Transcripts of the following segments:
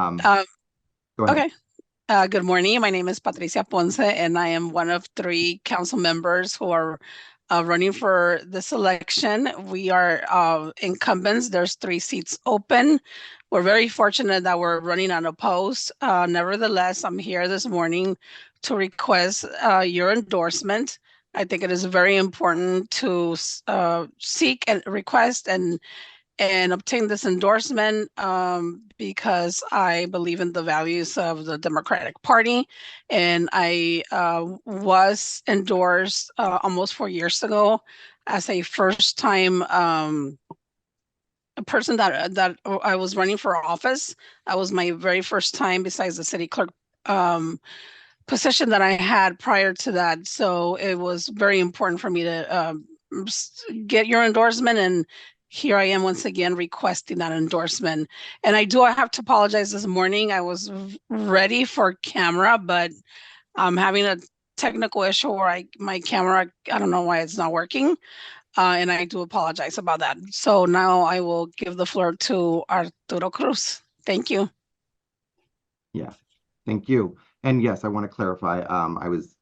Um, Go ahead. okay. Good morning. My name is Patricia Ponce, and I am one of three council members who are running for this election. We are incumbents. There's three seats open. We're very fortunate that we're running unopposed. Nevertheless, I'm here this morning to request your endorsement. I think it is very important to seek and request and obtain this endorsement because I believe in the values of the Democratic Party. And I was endorsed almost 4 years ago as a first time a person that I was running for office. That was my very first time besides the city clerk position that I had prior to that. So it was very important for me to get your endorsement, and here I am once again requesting that endorsement. And I have to apologize this morning. I was ready for camera, but I'm having a technical issue where my camera, I don't know why it's not working. And I do apologize about that. So now I will give the floor to Arturo Cruz. Thank you. Yeah, thank you. And yes, I want to clarify, I was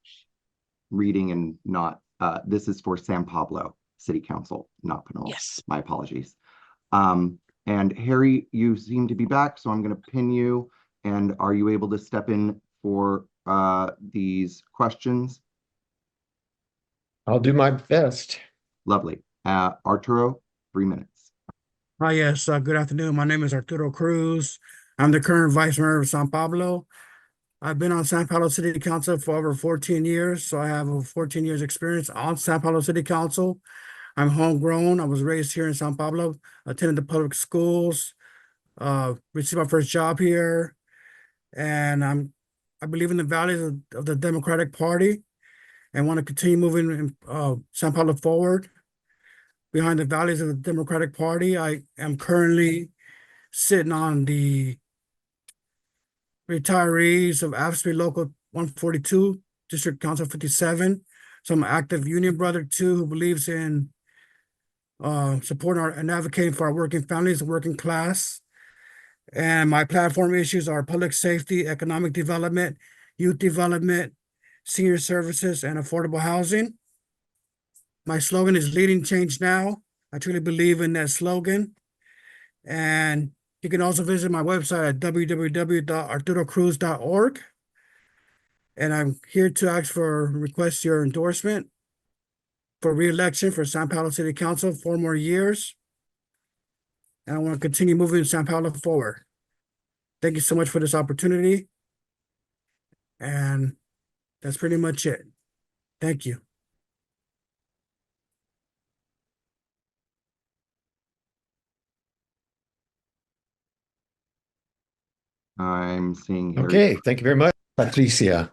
reading and not, this is for San Pablo City Council, not Pinole. Yes. My apologies. And Harry, you seem to be back, so I'm going to pin you. And are you able to step in for these questions? I'll do my best. Lovely. Arturo, 3 minutes. Hi, yes. Good afternoon. My name is Arturo Cruz. I'm the current vice mayor of San Pablo. I've been on San Pablo City Council for over 14 years, so I have over 14 years experience on San Pablo City Council. I'm homegrown. I was raised here in San Pablo, attended the public schools, received my first job here, and I believe in the values of the Democratic Party and want to continue moving San Pablo forward. Behind the values of the Democratic Party, I am currently sitting on the retirees of AFSCME Local 142, District Council 57. So I'm an active union brother too, who believes in supporting and advocating for our working families, the working class. And my platform issues are public safety, economic development, youth development, senior services, and affordable housing. My slogan is leading change now. I truly believe in that slogan. And you can also visit my website at www.arturocruz.org. And I'm here to request your endorsement for re-election for San Paulo City Council, 4 more years. And I want to continue moving San Paulo forward. Thank you so much for this opportunity. And that's pretty much it. Thank you. I'm seeing Harry. Okay, thank you very much, Patricia.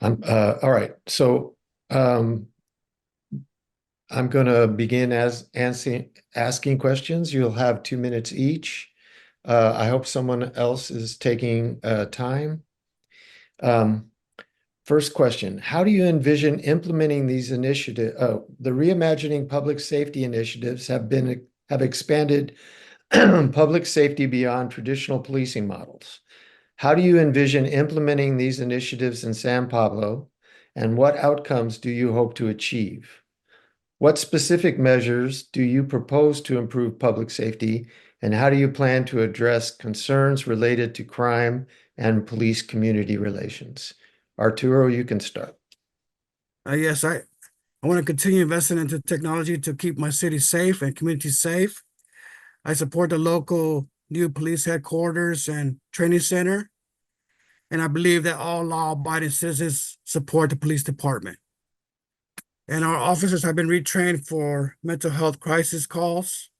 All right, so I'm going to begin asking questions. You'll have 2 minutes each. I hope someone else is taking time. First question, how do you envision implementing these initiatives? The reimagining public safety initiatives have expanded public safety beyond traditional policing models. How do you envision implementing these initiatives in San Pablo, and what outcomes do you hope to achieve? What specific measures do you propose to improve public safety, and how do you plan to address concerns related to crime and police-community relations? Arturo, you can start. Yes, I want to continue investing into technology to keep my city safe and community safe. I support the local new police headquarters and training center. And I believe that all law-abiding citizens support the police department. And our officers have been retrained for mental health crisis calls.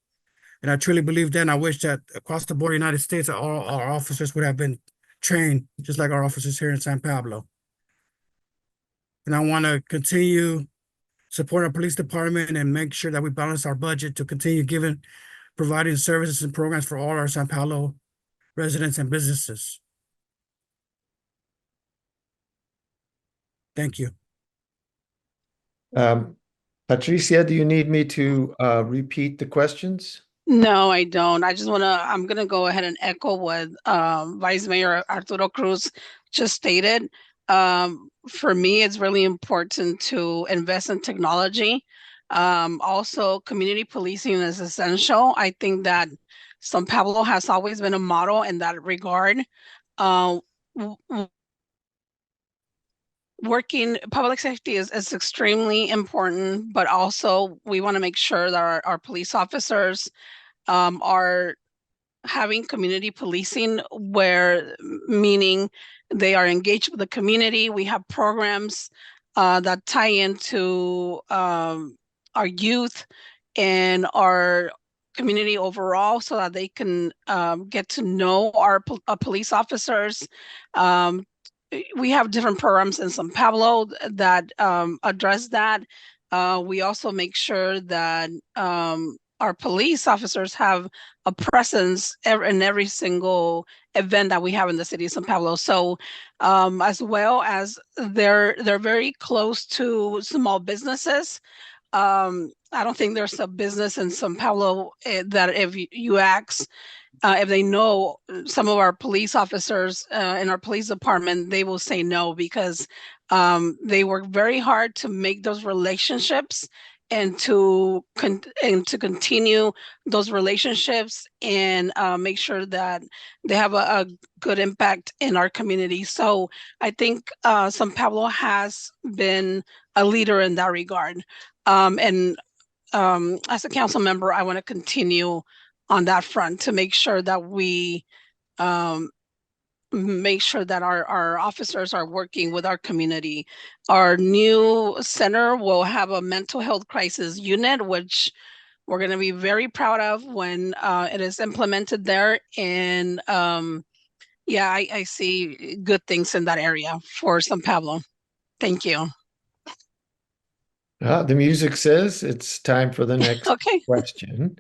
And I truly believe that, and I wish that across the board, United States, all our officers would have been trained, just like our officers here in San Pablo. And I want to continue support our police department and make sure that we balance our budget to continue providing services and programs for all our San Paulo residents and businesses. Thank you. Patricia, do you need me to repeat the questions? No, I don't. I'm gonna go ahead and echo what Vice Mayor Arturo Cruz just stated. For me, it's really important to invest in technology. Also, community policing is essential. I think that San Pablo has always been a model in that regard. Uh, Working public safety is extremely important, but also we want to make sure that our police officers are having community policing where meaning they are engaged with the community. We have programs that tie into our youth and our community overall so that they can get to know our police officers. Um, we have different programs in San Pablo that address that. We also make sure that our police officers have a presence in every single event that we have in the city of San Pablo. So, as well as they're very close to small businesses. I don't think there's a business in San Pablo that if you ask if they know some of our police officers in our police department, they will say no because they work very hard to make those relationships and to continue those relationships and make sure that they have a good impact in our community. So I think San Pablo has been a leader in that regard. And as a council member, I want to continue on that front to make sure that we um, make sure that our officers are working with our community. Our new center will have a mental health crisis unit, which we're going to be very proud of when it is implemented there. And yeah, I see good things in that area for San Pablo. Thank you. The music says it's time for the next Okay. question.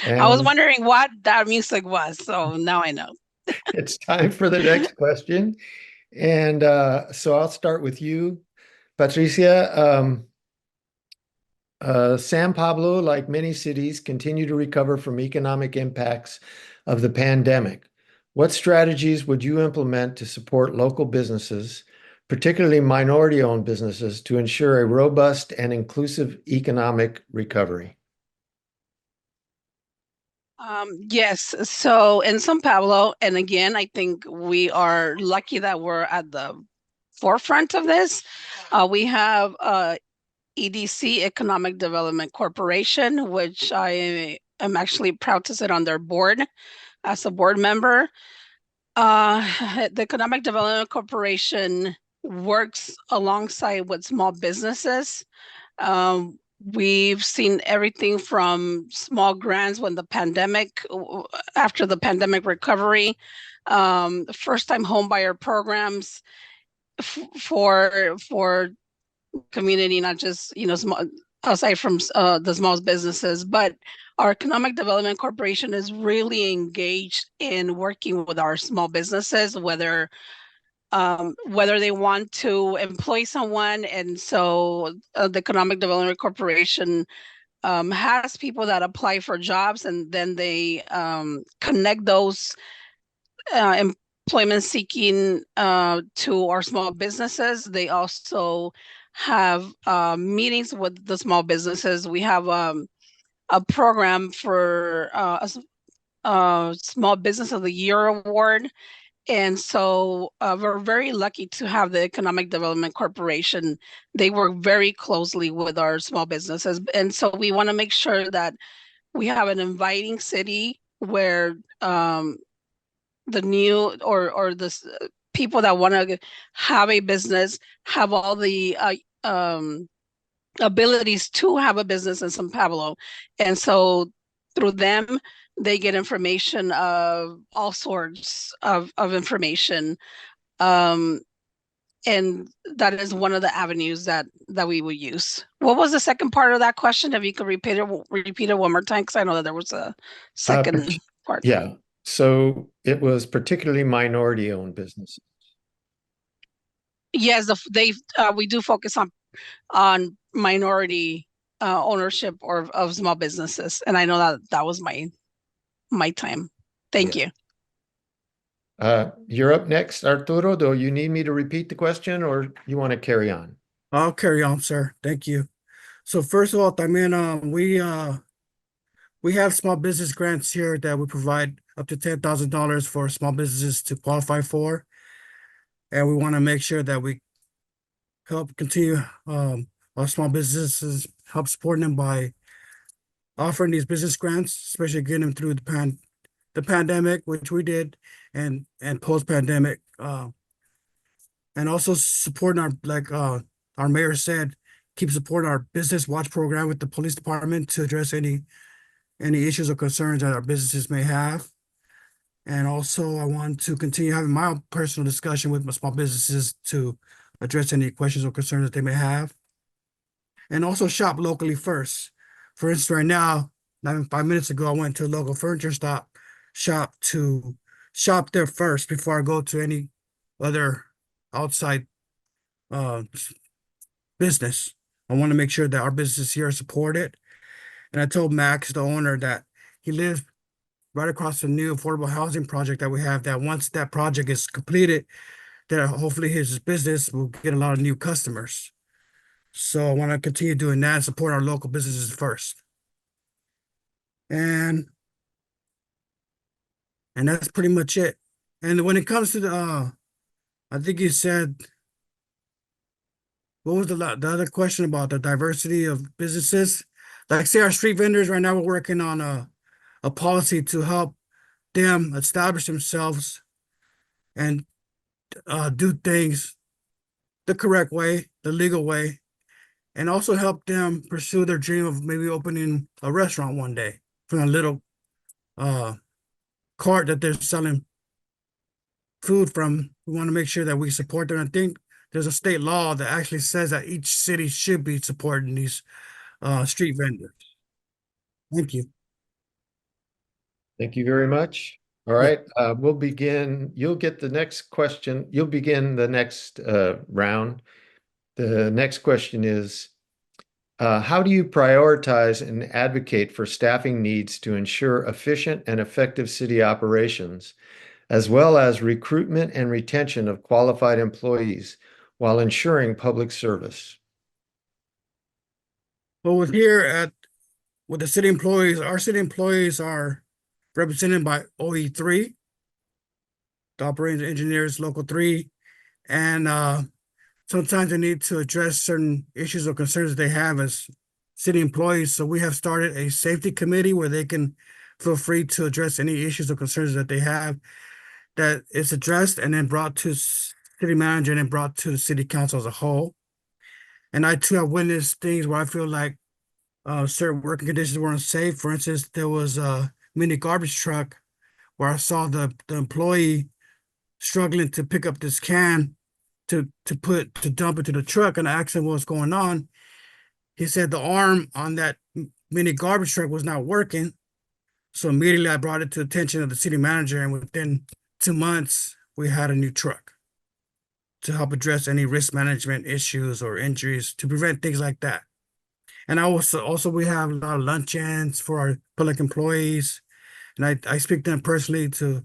I was And wondering what that music was, so now I know. it's time for the next question. And so I'll start with you, Patricia. San Pablo, like many cities, continue to recover from economic impacts of the pandemic. What strategies would you implement to support local businesses, particularly minority-owned businesses, to ensure a robust and inclusive economic recovery? Yes, so in San Pablo, and again, I think we are lucky that we're at the forefront of this. We have EDC, Economic Development Corporation, which I am actually proud to sit on their board as a board member. The Economic Development Corporation works alongside with small businesses. We've seen everything from small grants when the pandemic, after the pandemic recovery, first-time homebuyer programs for community, not just small aside from the small businesses, but our Economic Development Corporation is really engaged in working with our small businesses, whether they want to employ someone. And so the Economic Development Corporation has people that apply for jobs, and then they connect those employment seeking to our small businesses. They also have meetings with the small businesses. We have a program for a Small Business of the Year award. And so we're very lucky to have the Economic Development Corporation. They work very closely with our small businesses. And so we want to make sure that we have an inviting city where the new or the people that want to have a business have all the abilities to have a business in San Pablo. And so through them, they get information of all sorts of information. Um, and that is one of the avenues that we will use. What was the second part of that question? If you could repeat it one more time, because I know that there was a second part. Yeah. So it was particularly minority-owned businesses. Yes, we do focus on minority ownership or of small businesses, and I know that was my my time. Thank Yeah. you. You're up next, Arturo. Do you need me to repeat the question or you want to carry on? I'll carry on, sir. Thank you. So first of all, también we have small business grants here that we provide up to $10,000 for small businesses to qualify for. And we want to make sure that we help continue our small businesses, help supporting them by offering these business grants, especially getting them through the pandemic, which we did, and post-pandemic, and also supporting our mayor said, keep supporting our business watch program with the police department to address any issues or concerns that our businesses may have. And also, I want to continue having my own personal discussion with my small businesses to address any questions or concerns that they may have. And also shop locally first. For instance, right now, 5 minutes ago, I went to a local furniture shop to shop there first before I go to any other outside business. I want to make sure that our businesses here are supported. And I told Max, the owner, that he lives right across the new affordable housing project that we have, that once that project is completed, that hopefully his business will get a lot of new customers. So I want to continue doing that and support our local businesses first. And that's pretty much it. And when it comes to the, I think you said, what was the other question about the diversity of businesses? Like say our street vendors right now, we're working on a policy to help them establish themselves and do things the correct way, the legal way, and also help them pursue their dream of maybe opening a restaurant one day from a little cart that they're selling food from. We want to make sure that we support them. I think there's a state law that actually says that each city should be supporting these street vendors. Thank you. Thank you very much. All right, we'll begin. You'll get the next question. You'll begin the next round. The next question is, how do you prioritize and advocate for staffing needs to ensure efficient and effective city operations, as well as recruitment and retention of qualified employees while ensuring public service? Well, with the city employees, our city employees are represented by OE3, the operating engineers, local 3, and sometimes they need to address certain issues or concerns that they have as city employees. So we have started a safety committee where they can feel free to address any issues or concerns that they have, that is addressed and then brought to city manager and then brought to the city council as a whole. And I too have witnessed things where I feel like certain working conditions were unsafe. For instance, there was a mini garbage truck where I saw the employee struggling to pick up this can to dump it to the truck, and I asked him what's going on. He said the arm on that mini garbage truck was not working. So immediately I brought it to the attention of the city manager, and within 2 months, we had a new truck to help address any risk management issues or injuries to prevent things like that. And also we have a lot of luncheons for our public employees, and I speak to them personally to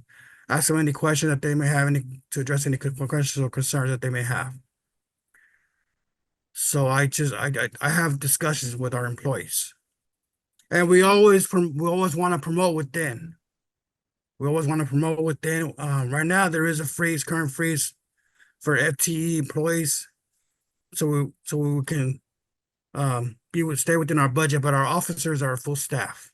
ask them any questions that they may have, to address any questions or concerns that they may have. So I have discussions with our employees, and we always want to promote within. We always want to promote within. Right now there is a current freeze for FTE employees, so we can stay within our budget, but our officers are full staff.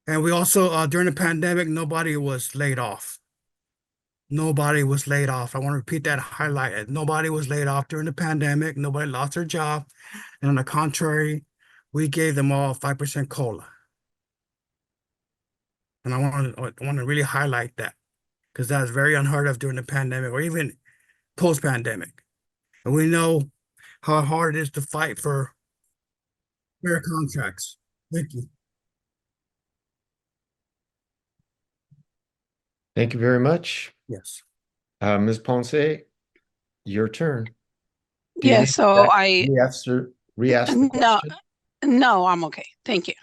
And we also, during the pandemic, nobody was laid off. Nobody was laid off. I want to repeat that, highlight it. Nobody was laid off during the pandemic. Nobody lost their job. And on the contrary, we gave them all 5% COLA. And I want to really highlight that, because that's very unheard of during the pandemic or even post-pandemic. And we know how hard it is to fight for fair contracts. Thank you. Thank you very much. Yes. Ms. Ponce, your turn. Yeah, so I Re-ask the no, question. No, I'm okay. Thank you.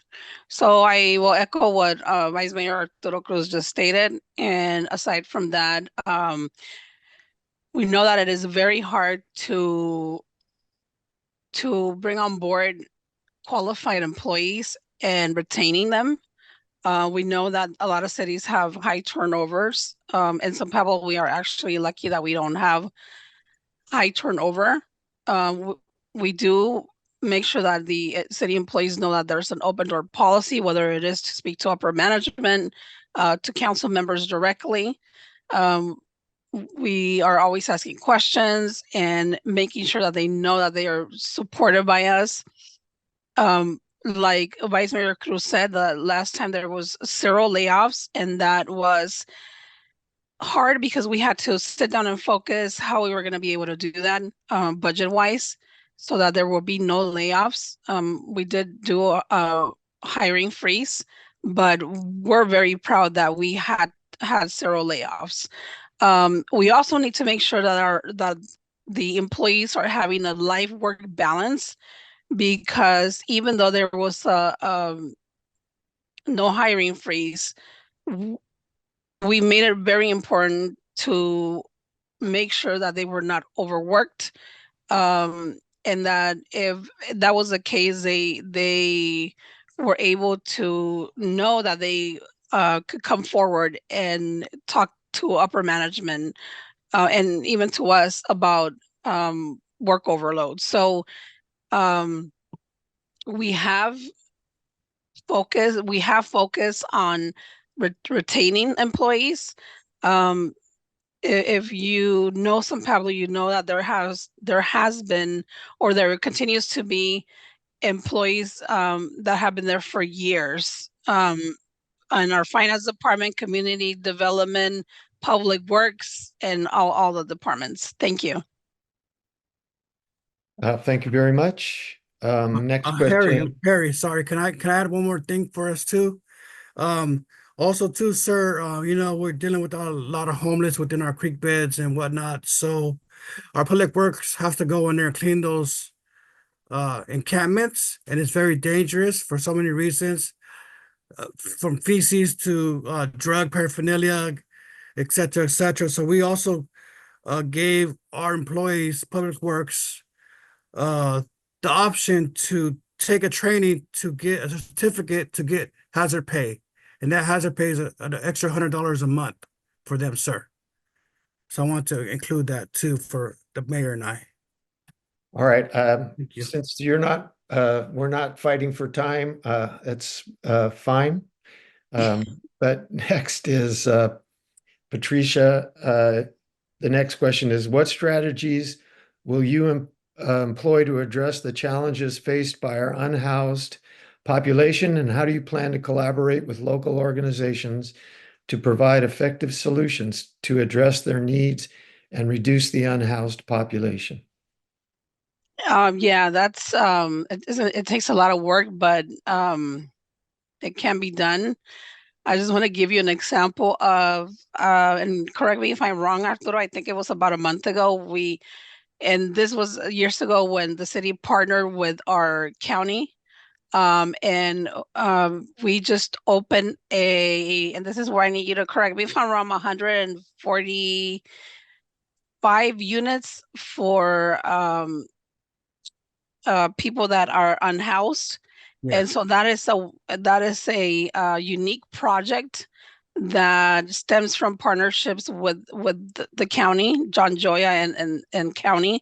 So I will echo what Vice Mayor Arturo Cruz just stated. And aside from that, we know that it is very hard to bring on board qualified employees and retaining them. We know that a lot of cities have high turnovers. In San Pablo, we are actually lucky that we don't have high turnover. We do make sure that the city employees know that there's an open door policy, whether it is to speak to upper management, to council members directly. Um, we are always asking questions and making sure that they know that they are supported by us. Like Vice Mayor Cruz said, the last time there was 0 layoffs, and that was hard because we had to sit down and focus how we were going to be able to do that budget wise so that there will be no layoffs. We did do a hiring freeze, but we're very proud that we had 0 layoffs. We also need to make sure that the employees are having a life work balance, because even though there was a no hiring freeze, we made it very important to make sure that they were not overworked, and that if that was the case, they were able to know that they could come forward and talk to upper management, and even to us about work overload. So um, we have focus on retaining employees. Um, if you know San Pablo, you know that there has been, or there continues to be, employees that have been there for years, in our finance department, community development, public works, and all the departments. Thank you. Thank you very much. Next question. Harry, sorry, can I add one more thing for us too? Also too, sir, we're dealing with a lot of homeless within our creek beds and whatnot. So our public works has to go in there and clean those encampments, and it's very dangerous for so many reasons, from feces to drug paraphernalia, et cetera, et cetera. So we also gave our employees, public works, uh, the option to take a training to get a certificate to get hazard pay. And that hazard pay is an extra $100 a month for them, sir. So I want to include that too for the mayor and I. All right. Thank you. Since we're not fighting for time, it's fine. But next is Patricia. The next question is, what strategies will you employ to address the challenges faced by our unhoused population, and how do you plan to collaborate with local organizations to provide effective solutions to address their needs and reduce the unhoused population? Yeah, that's it takes a lot of work, but it can be done. I just want to give you an example of, and correct me if I'm wrong, Arturo, I think it was about a month ago, and this was years ago when the city partnered with our county, and we just opened and this is where I need you to correct me if I'm wrong, 145 units for people that are unhoused. Yeah. And so that is a unique project that stems from partnerships with the county, John Joya and county.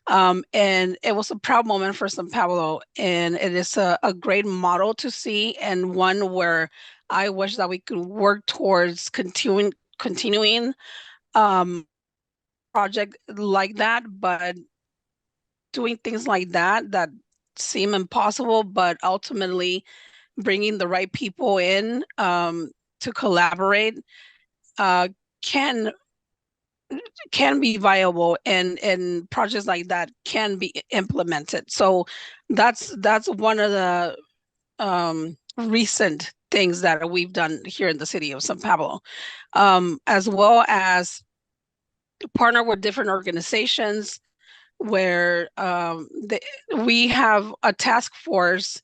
And it was a proud moment for San Pablo, and it is a great model to see, and one where I wish that we could work towards continuing project like that, but doing things like that seem impossible, but ultimately bringing the right people in to collaborate uh, can be viable, and projects like that can be implemented. So that's one of the recent things that we've done here in the city of San Pablo, as well as partner with different organizations. where we have a task force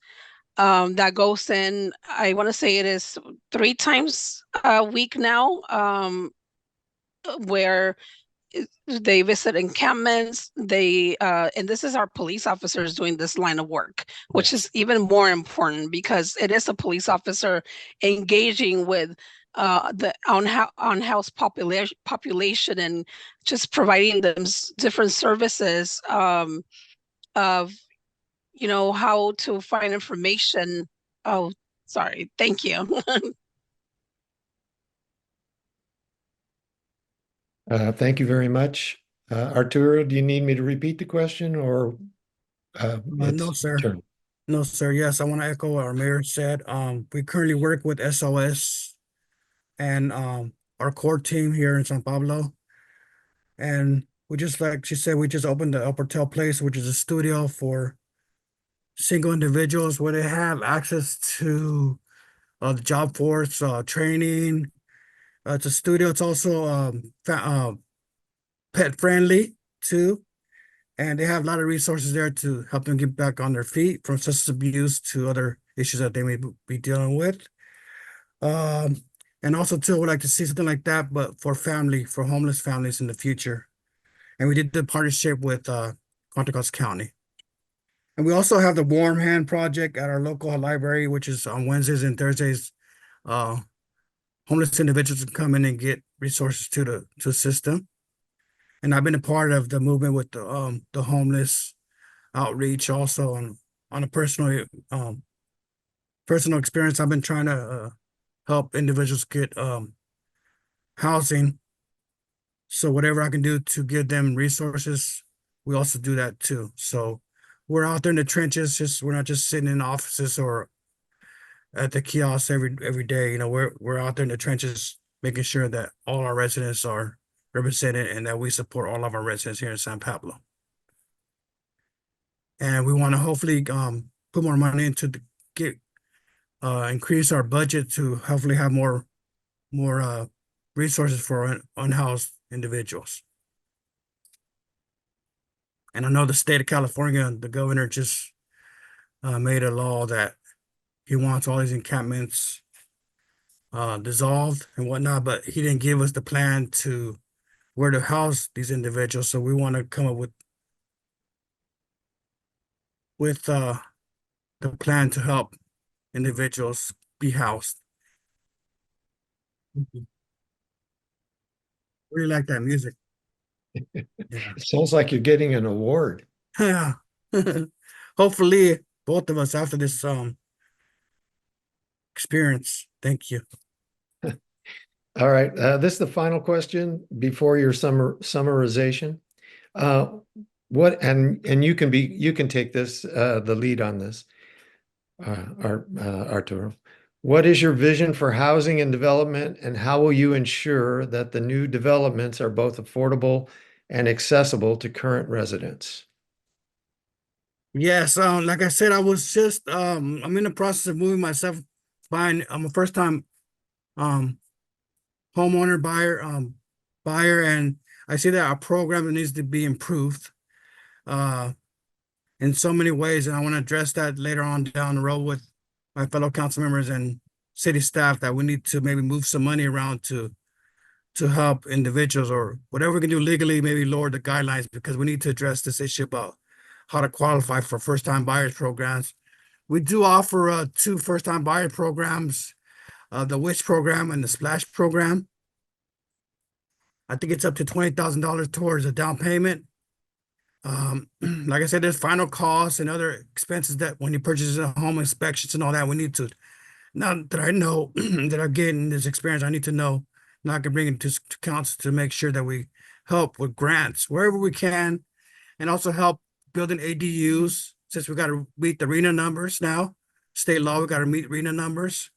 that goes in. I want to say it is 3 times a week now, where they visit encampments. And this is our police officers doing this line of work, which is even more important because it is a police officer engaging with the on-house population and just providing them different services of how to find information. Oh, sorry. Thank you. Thank you very much. Arturo, do you need me to repeat the question or No, it's sir. turn? No, sir. Yes, I want to echo what our mayor said. We currently work with SOS and our core team here in San Pablo. And we just, like she said, we just opened the Upper Tail Place, which is a studio for single individuals where they have access to the job force, training. It's a studio. It's also pet friendly too. And they have a lot of resources there to help them get back on their feet from substance abuse to other issues that they may be dealing with. Um, and also too, I would like to see something like that, but for homeless families in the future. And we did the partnership with Contra Costa County. And we also have the Warm Hand Project at our local library, which is on Wednesdays and Thursdays. Uh, Homeless individuals can come in and get resources to assist them. And I've been a part of the movement with the homeless outreach also on a personal experience. I've been trying to help individuals get housing. So whatever I can do to give them resources, we also do that too. So we're out there in the trenches. We're not just sitting in offices or at the kiosks every day. We're out there in the trenches, making sure that all our residents are represented and that we support all of our residents here in San Pablo. And we want to hopefully put more money into get increase our budget to hopefully have more resources for unhoused individuals. And I know the state of California, the governor just made a law that he wants all these encampments dissolved and whatnot, but he didn't give us the plan to where to house these individuals. So we want to come up with the plan to help individuals be housed. Really like that music. Yeah. It sounds like you're getting an award. Yeah. Hopefully both of us after this experience. Thank you. All right, this is the final question before your summarization. And you can take this the lead on this, Arturo. What is your vision for housing and development, and how will you ensure that the new developments are both affordable and accessible to current residents? Yes, like I said, I was just I'm in the process of moving myself. I'm a first time homeowner buyer, and I see that our program needs to be improved in so many ways, and I want to address that later on down the road with my fellow council members and city staff, that we need to maybe move some money around to help individuals, or whatever we can do legally, maybe lower the guidelines, because we need to address this issue about how to qualify for first-time buyers programs. We do offer 2 first-time buyer programs, the WISH program and the SPLASH program. I think it's up to $20,000 towards a down payment. Like I said, there's final costs and other expenses that when you purchase a home, inspections and all that, we need to, now that I know that I'm getting this experience, I need to know, now I can bring it to council to make sure that we help with grants wherever we can, and also help building ADUs, since we got to meet the RENA numbers now. State law, we got to meet RENA numbers.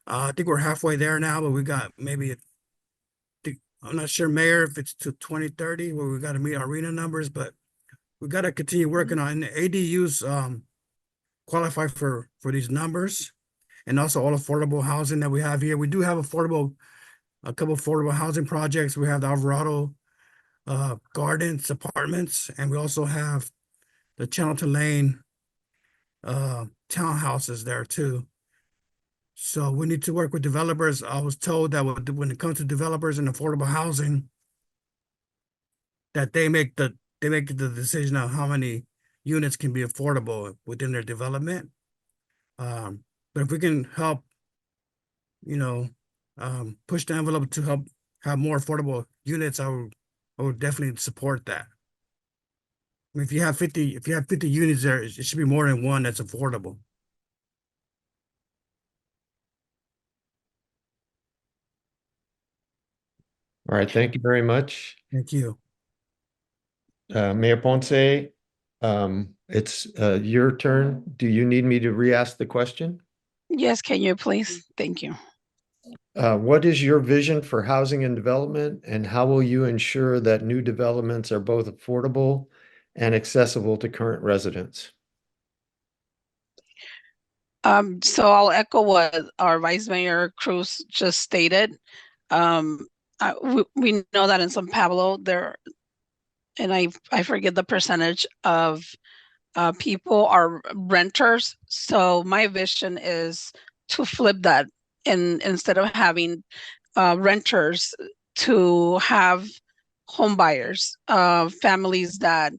I think we're halfway there now, but we got maybe, I'm not sure, Mayor, if it's to 2030 where we got to meet our RENA numbers, but we got to continue working on, and the ADUs qualify for these numbers, and also all affordable housing that we have here. We do have a couple affordable housing projects. We have the Alvarado Gardens Apartments, and we also have the Chelmsford Lane townhouses there too. So we need to work with developers. I was told that when it comes to developers and affordable housing, that they make the decision of how many units can be affordable within their development. But if we can help, you know, push the envelope to help have more affordable units, I would definitely support that. I mean, if you have 50 units there, it should be more than one that's affordable. All right, thank you very much. Thank you. Mayor Ponce, it's your turn. Do you need me to re-ask the question? Yes, can you please? Thank you. What is your vision for housing and development, and how will you ensure that new developments are both affordable and accessible to current residents? So I'll echo what our Vice Mayor Cruz just stated. We know that in San Pablo there, and I forget the percentage of people are renters. So my vision is to flip that, and instead of having renters, to have home buyers, families that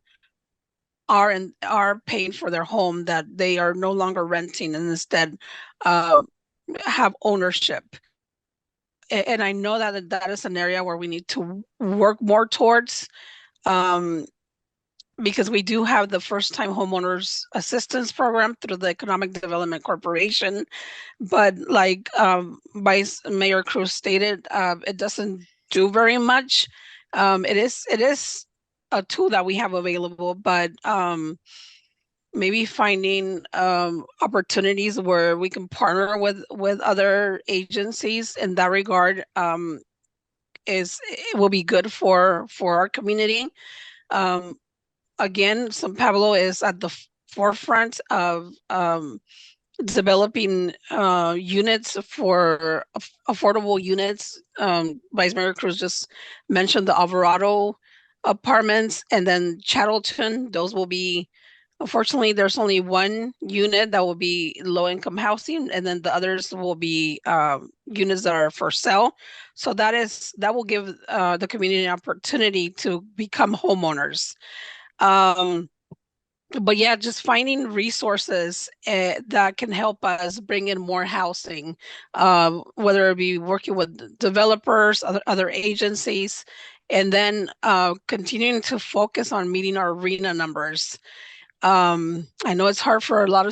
are paying for their home, that they are no longer renting and instead have ownership. And I know that is an area where we need to work more towards, because we do have the first time homeowners assistance program through the Economic Development Corporation. But like Vice Mayor Cruz stated, it doesn't do very much. It is a tool that we have available, but maybe finding opportunities where we can partner with other agencies in that regard, it will be good for our community. Again, San Pablo is at the forefront of developing units for affordable units. Vice Mayor Cruz just mentioned the Alvarado apartments, and then Chattelton. Those will be, unfortunately, there's only one unit that will be low income housing, and then the others will be units that are for sale. So that will give the community an opportunity to become homeowners. But yeah, just finding resources that can help us bring in more housing, whether it be working with developers, other agencies, and then continuing to focus on meeting our arena numbers. I know it's hard for a lot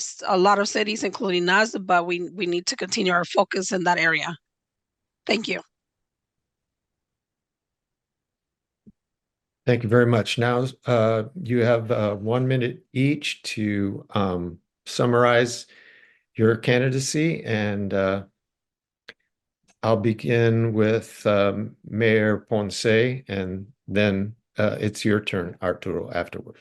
of cities, including us, but we need to continue our focus in that area. Thank you. Thank you very much. Now, you have 1 minute each to summarize your candidacy, and I'll begin with Mayor Ponce, and then it's your turn, Arturo, afterwards.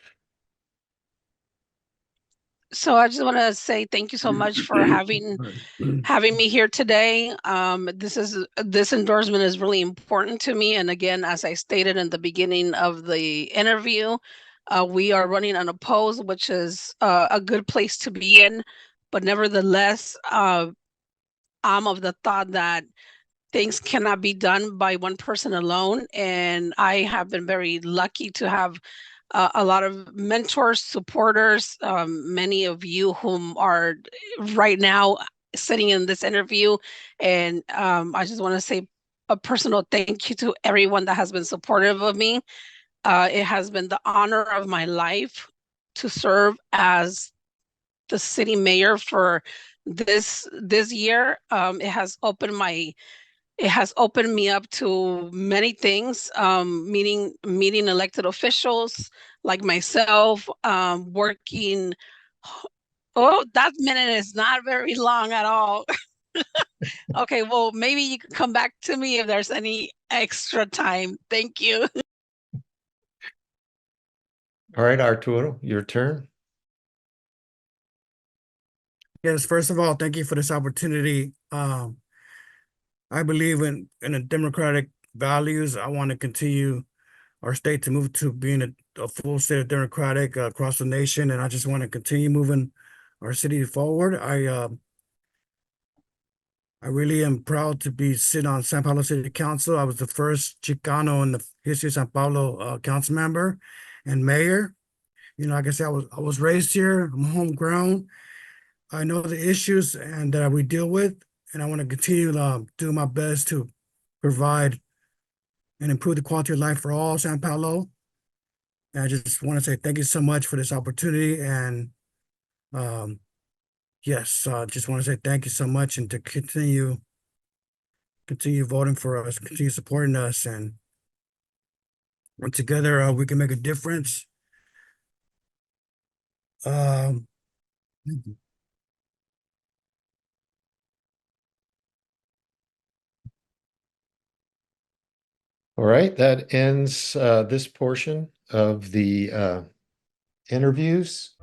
So I just want to say thank you so much for having me here today. This endorsement is really important to me. And again, as I stated in the beginning of the interview, we are running unopposed, which is a good place to be in. But nevertheless, I'm of the thought that things cannot be done by one person alone. And I have been very lucky to have a lot of mentors, supporters, many of you whom are right now sitting in this interview. And I just want to say a personal thank you to everyone that has been supportive of me. It has been the honor of my life to serve as the city mayor for this year. It has opened me up to many things, meeting elected officials like myself, working. Oh, that minute is not very long at all. Okay, well, maybe you can come back to me if there's any extra time. Thank you. All right, Arturo, your turn. Yes, first of all, thank you for this opportunity. I believe in the democratic values. I want to continue our state to move to being a full state of democratic across the nation, and I just want to continue moving our city forward. I really am proud to be sitting on San Paulo City Council. I was the first Chicano in the history of San Paulo council member and mayor. You know, like I said, I was raised here. I'm homegrown. I know the issues and that we deal with, and I want to continue to do my best to provide and improve the quality of life for all San Paulo. And I just want to say thank you so much for this opportunity. And yes, just want to say thank you so much, and to continue voting for us, continue supporting us, and together we can make a difference. All right, that ends this portion of the interviews.